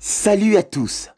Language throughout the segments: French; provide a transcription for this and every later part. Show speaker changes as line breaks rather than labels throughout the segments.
Salut à tous!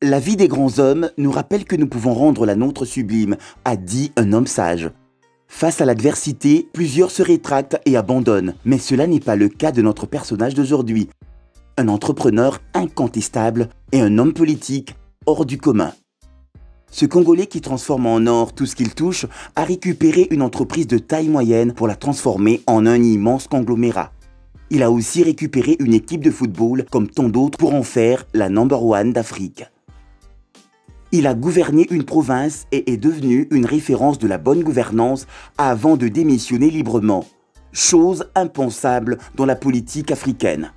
La vie des grands hommes nous rappelle que nous pouvons rendre la nôtre sublime, a dit un homme sage. Face à l'adversité, plusieurs se rétractent et abandonnent, mais cela n'est pas le cas de notre personnage d'aujourd'hui. Un entrepreneur incontestable et un homme politique hors du commun. Ce Congolais qui transforme en or tout ce qu'il touche a récupéré une entreprise de taille moyenne pour la transformer en un immense conglomérat. Il a aussi récupéré une équipe de football comme tant d'autres pour en faire la number one d'Afrique. Il a gouverné une province et est devenu une référence de la bonne gouvernance avant de démissionner librement. Chose impensable dans la politique africaine.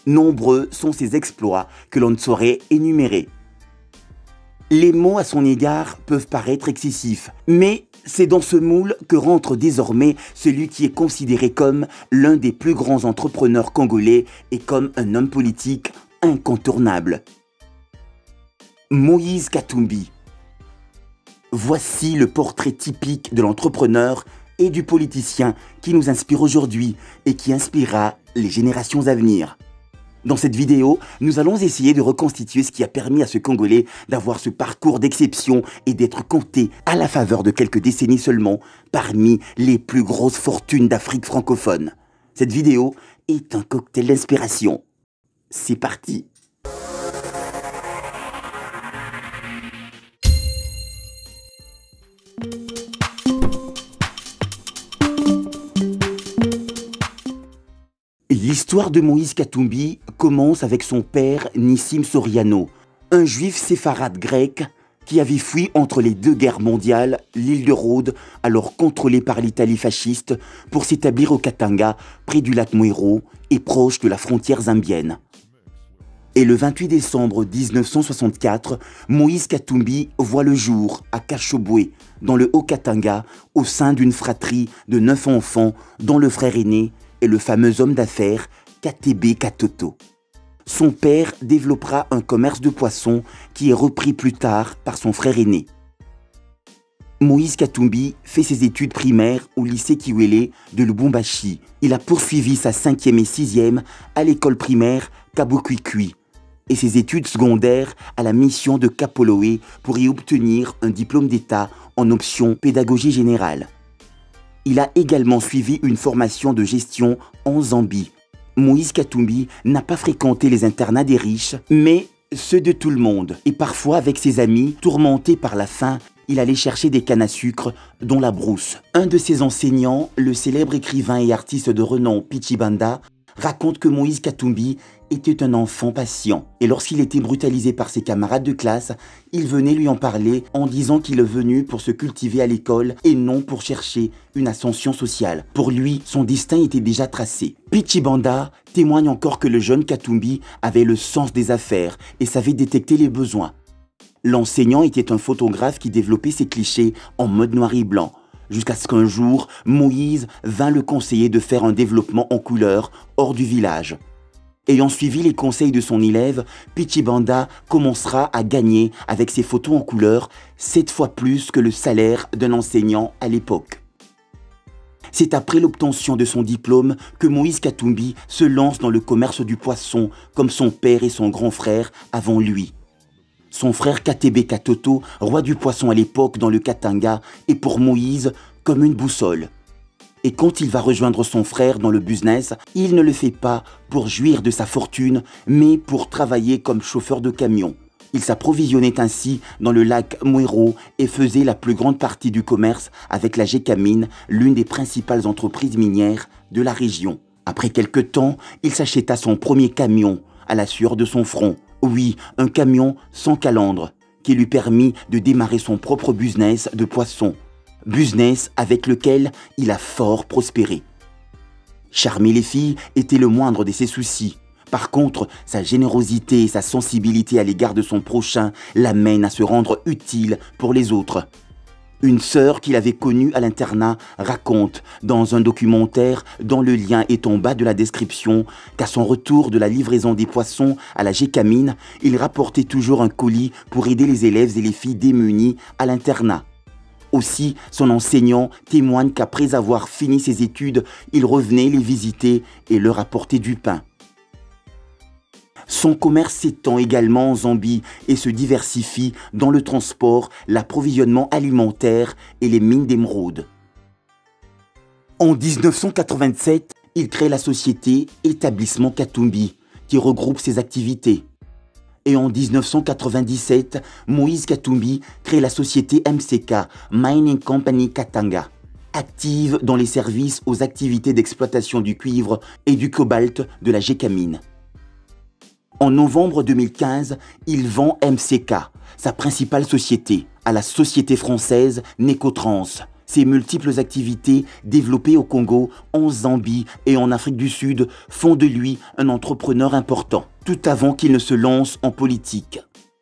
Nombreux sont ses exploits que l'on ne saurait énumérer. Les mots à son égard peuvent paraître excessifs, mais c'est dans ce moule que rentre désormais celui qui est considéré comme l'un des plus grands entrepreneurs congolais et comme un homme politique incontournable. Moïse Katumbi. Voici le portrait typique de l'entrepreneur et du politicien qui nous inspire aujourd'hui et qui inspirera les générations à venir. Dans cette vidéo, nous allons essayer de reconstituer ce qui a permis à ce Congolais d'avoir ce parcours d'exception et d'être compté à la faveur de quelques décennies seulement parmi les plus grosses fortunes d'Afrique francophone. Cette vidéo est un cocktail d'inspiration. C'est parti! L'histoire de Moïse Katumbi commence avec son père Nissim Soriano, un juif séfarade grec qui avait fui entre les deux guerres mondiales l'île de Rhodes, alors contrôlée par l'Italie fasciste, pour s'établir au Katanga, près du lac Mweru et proche de la frontière zambienne. Et le 28 décembre 1964, Moïse Katumbi voit le jour à Kashobwe, dans le Haut-Katanga, au sein d'une fratrie de 9 enfants, dont le frère aîné est le fameux homme d'affaires Katebe Katoto. Son père développera un commerce de poissons qui est repris plus tard par son frère aîné. Moïse Katumbi fait ses études primaires au lycée Kiwele de Lubumbashi. Il a poursuivi sa 5e et 6e à l'école primaire Kabukwikwi et ses études secondaires à la mission de Kapolowe pour y obtenir un diplôme d'État en option pédagogie générale. Il a également suivi une formation de gestion en Zambie. Moïse Katumbi n'a pas fréquenté les internats des riches, mais ceux de tout le monde. Et parfois, avec ses amis, tourmenté par la faim, il allait chercher des cannes à sucre, dont la brousse. Un de ses enseignants, le célèbre écrivain et artiste de renom Pichi Banda, raconte que Moïse Katumbi était un enfant patient. Et lorsqu'il était brutalisé par ses camarades de classe, il venait lui en parler en disant qu'il est venu pour se cultiver à l'école et non pour chercher une ascension sociale. Pour lui, son destin était déjà tracé. Pichi Banda témoigne encore que le jeune Katumbi avait le sens des affaires et savait détecter les besoins. L'enseignant était un photographe qui développait ses clichés en mode noir et blanc. Jusqu'à ce qu'un jour, Moïse vint le conseiller de faire un développement en couleur hors du village. Ayant suivi les conseils de son élève, Pichi Banda commencera à gagner avec ses photos en couleur 7 fois plus que le salaire d'un enseignant à l'époque. C'est après l'obtention de son diplôme que Moïse Katumbi se lance dans le commerce du poisson comme son père et son grand frère avant lui. Son frère Katebe Katoto, roi du poisson à l'époque dans le Katanga, est pour Moïse comme une boussole. Et quand il va rejoindre son frère dans le business, il ne le fait pas pour jouir de sa fortune, mais pour travailler comme chauffeur de camion. Il s'approvisionnait ainsi dans le lac Mweru et faisait la plus grande partie du commerce avec la Gécamine, l'une des principales entreprises minières de la région. Après quelque temps, il s'acheta son premier camion à la sueur de son front. Oui, un camion sans calandre qui lui permit de démarrer son propre business de poisson. Business avec lequel il a fort prospéré. Charmer les filles était le moindre de ses soucis. Par contre, sa générosité et sa sensibilité à l'égard de son prochain l'amènent à se rendre utile pour les autres. Une sœur qu'il avait connue à l'internat raconte dans un documentaire dont le lien est en bas de la description qu'à son retour de la livraison des poissons à la Gécamine, il rapportait toujours un colis pour aider les élèves et les filles démunies à l'internat. Aussi, son enseignant témoigne qu'après avoir fini ses études, il revenait les visiter et leur apporter du pain. Son commerce s'étend également en Zambie et se diversifie dans le transport, l'approvisionnement alimentaire et les mines d'émeraude. En 1987, il crée la société Établissement Katumbi, qui regroupe ses activités. Et en 1997, Moïse Katumbi crée la société MCK, Mining Company Katanga, active dans les services aux activités d'exploitation du cuivre et du cobalt de la Gécamine. En novembre 2015, il vend MCK, sa principale société, à la société française Necotrans. Ses multiples activités développées au Congo, en Zambie et en Afrique du Sud font de lui un entrepreneur important, tout avant qu'il ne se lance en politique.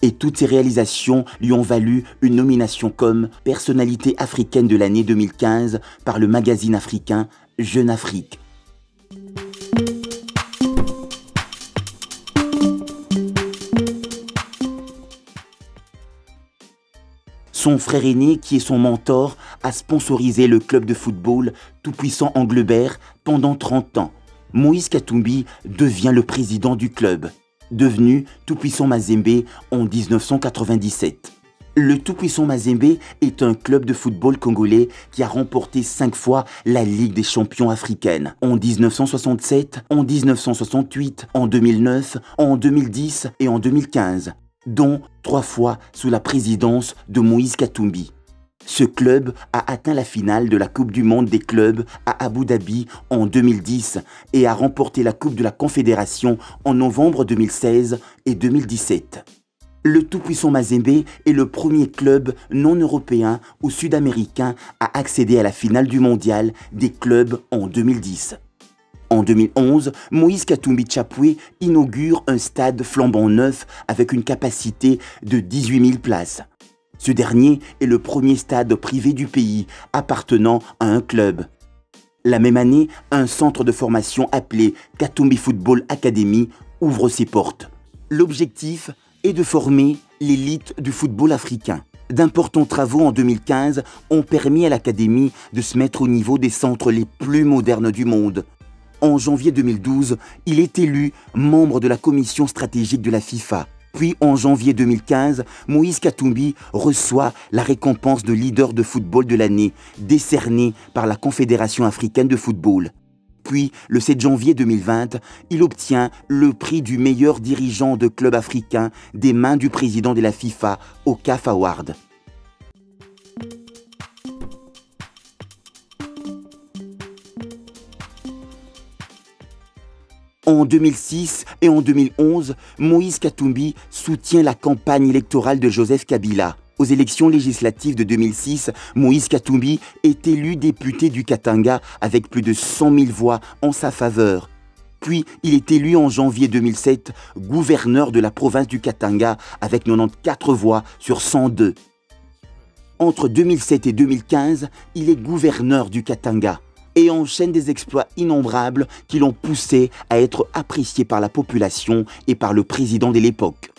Et toutes ses réalisations lui ont valu une nomination comme personnalité africaine de l'année 2015 par le magazine africain Jeune Afrique. Son frère aîné, qui est son mentor, a sponsorisé le club de football tout-puissant Anglebert pendant 30 ans. Moïse Katumbi devient le président du club, devenu Tout-Puissant Mazembe en 1997. Le Tout-Puissant Mazembe est un club de football congolais qui a remporté 5 fois la Ligue des champions africaine, en 1967, en 1968, en 2009, en 2010 et en 2015. Dont 3 fois sous la présidence de Moïse Katumbi. Ce club a atteint la finale de la Coupe du monde des clubs à Abu Dhabi en 2010 et a remporté la Coupe de la Confédération en novembre 2016 et 2017. Le tout-puissant Mazembe est le premier club non européen ou sud-américain à accéder à la finale du mondial des clubs en 2010. En 2011, Moïse Katumbi Chapwe inaugure un stade flambant neuf avec une capacité de 18 000 places. Ce dernier est le premier stade privé du pays appartenant à un club. La même année, un centre de formation appelé Katumbi Football Academy ouvre ses portes. L'objectif est de former l'élite du football africain. D'importants travaux en 2015 ont permis à l'académie de se mettre au niveau des centres les plus modernes du monde. En janvier 2012, il est élu membre de la commission stratégique de la FIFA. Puis en janvier 2015, Moïse Katumbi reçoit la récompense de leader de football de l'année, décernée par la Confédération africaine de football. Puis, le 7 janvier 2020, il obtient le prix du meilleur dirigeant de club africain des mains du président de la FIFA au CAF Award. En 2006 et en 2011, Moïse Katumbi soutient la campagne électorale de Joseph Kabila. Aux élections législatives de 2006, Moïse Katumbi est élu député du Katanga avec plus de 100 000 voix en sa faveur. Puis, il est élu en janvier 2007 gouverneur de la province du Katanga avec 94 voix sur 102. Entre 2007 et 2015, il est gouverneur du Katanga et enchaîne des exploits innombrables qui l'ont poussé à être apprécié par la population et par le président de l'époque.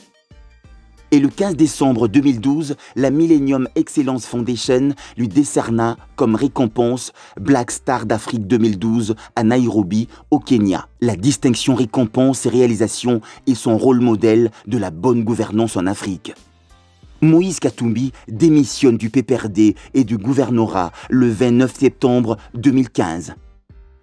Et le 15 décembre 2012, la Millennium Excellence Foundation lui décerna comme récompense Black Star d'Afrique 2012 à Nairobi, au Kenya. La distinction récompense ses réalisations et son rôle modèle de la bonne gouvernance en Afrique. Moïse Katumbi démissionne du PPRD et du gouvernorat le 29 septembre 2015,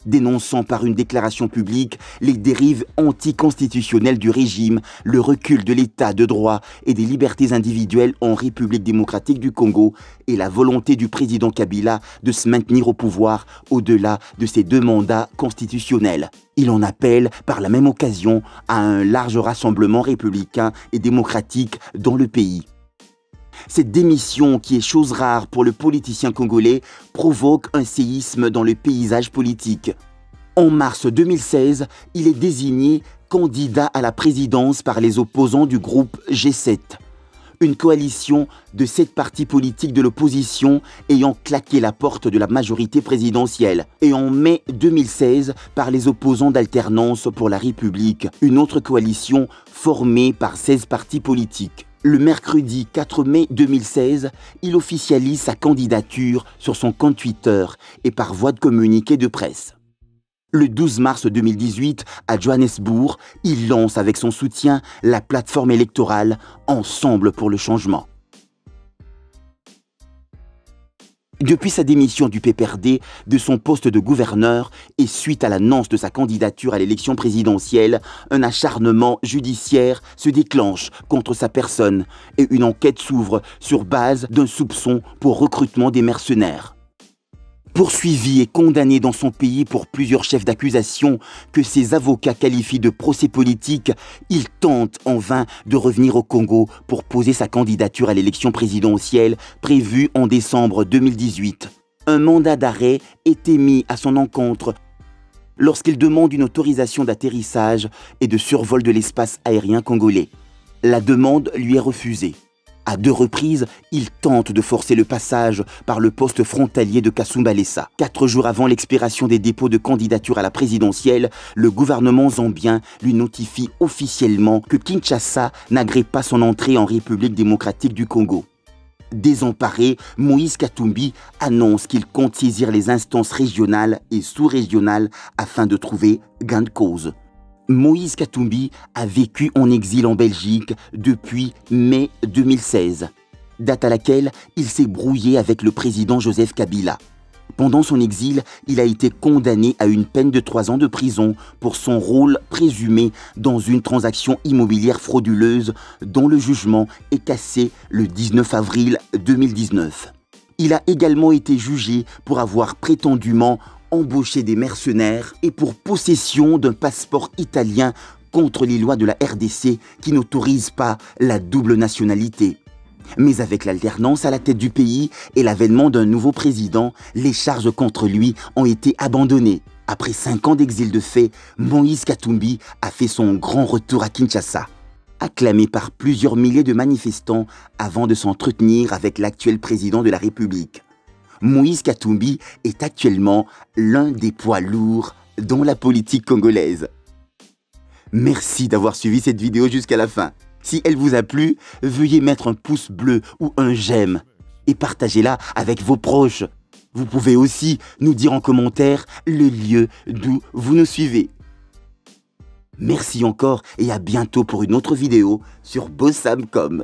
dénonçant par une déclaration publique les dérives anticonstitutionnelles du régime, le recul de l'état de droit et des libertés individuelles en République démocratique du Congo et la volonté du président Kabila de se maintenir au pouvoir au-delà de ses 2 mandats constitutionnels. Il en appelle par la même occasion à un large rassemblement républicain et démocratique dans le pays. Cette démission, qui est chose rare pour le politicien congolais, provoque un séisme dans le paysage politique. En mars 2016, il est désigné candidat à la présidence par les opposants du groupe G7, une coalition de 7 partis politiques de l'opposition ayant claqué la porte de la majorité présidentielle. Et en mai 2016, par les opposants d'Alternance pour la République, une autre coalition formée par 16 partis politiques. Le mercredi 4 mai 2016, il officialise sa candidature sur son compte Twitter et par voie de communiqué de presse. Le 12 mars 2018, à Johannesburg, il lance avec son soutien la plateforme électorale Ensemble pour le changement. Depuis sa démission du PPRD de son poste de gouverneur et suite à l'annonce de sa candidature à l'élection présidentielle, un acharnement judiciaire se déclenche contre sa personne et une enquête s'ouvre sur base d'un soupçon pour recrutement des mercenaires. Poursuivi et condamné dans son pays pour plusieurs chefs d'accusation que ses avocats qualifient de procès politique, il tente en vain de revenir au Congo pour poser sa candidature à l'élection présidentielle prévue en décembre 2018. Un mandat d'arrêt est émis à son encontre lorsqu'il demande une autorisation d'atterrissage et de survol de l'espace aérien congolais. La demande lui est refusée. À 2 reprises, il tente de forcer le passage par le poste frontalier de Kasumbalesa. 4 jours avant l'expiration des dépôts de candidature à la présidentielle, le gouvernement zambien lui notifie officiellement que Kinshasa n'agrée pas son entrée en République démocratique du Congo. Désemparé, Moïse Katumbi annonce qu'il compte saisir les instances régionales et sous-régionales afin de trouver gain de cause. Moïse Katumbi a vécu en exil en Belgique depuis mai 2016, date à laquelle il s'est brouillé avec le président Joseph Kabila. Pendant son exil, il a été condamné à une peine de 3 ans de prison pour son rôle présumé dans une transaction immobilière frauduleuse dont le jugement est cassé le 19 avril 2019. Il a également été jugé pour avoir prétendument embaucher des mercenaires et pour possession d'un passeport italien contre les lois de la RDC qui n'autorisent pas la double nationalité. Mais avec l'alternance à la tête du pays et l'avènement d'un nouveau président, les charges contre lui ont été abandonnées. Après 5 ans d'exil de fait, Moïse Katumbi a fait son grand retour à Kinshasa, acclamé par plusieurs milliers de manifestants avant de s'entretenir avec l'actuel président de la République. Moïse Katumbi est actuellement l'un des poids lourds dans la politique congolaise. Merci d'avoir suivi cette vidéo jusqu'à la fin. Si elle vous a plu, veuillez mettre un pouce bleu ou un j'aime et partagez-la avec vos proches. Vous pouvez aussi nous dire en commentaire le lieu d'où vous nous suivez. Merci encore et à bientôt pour une autre vidéo sur Bossamcom.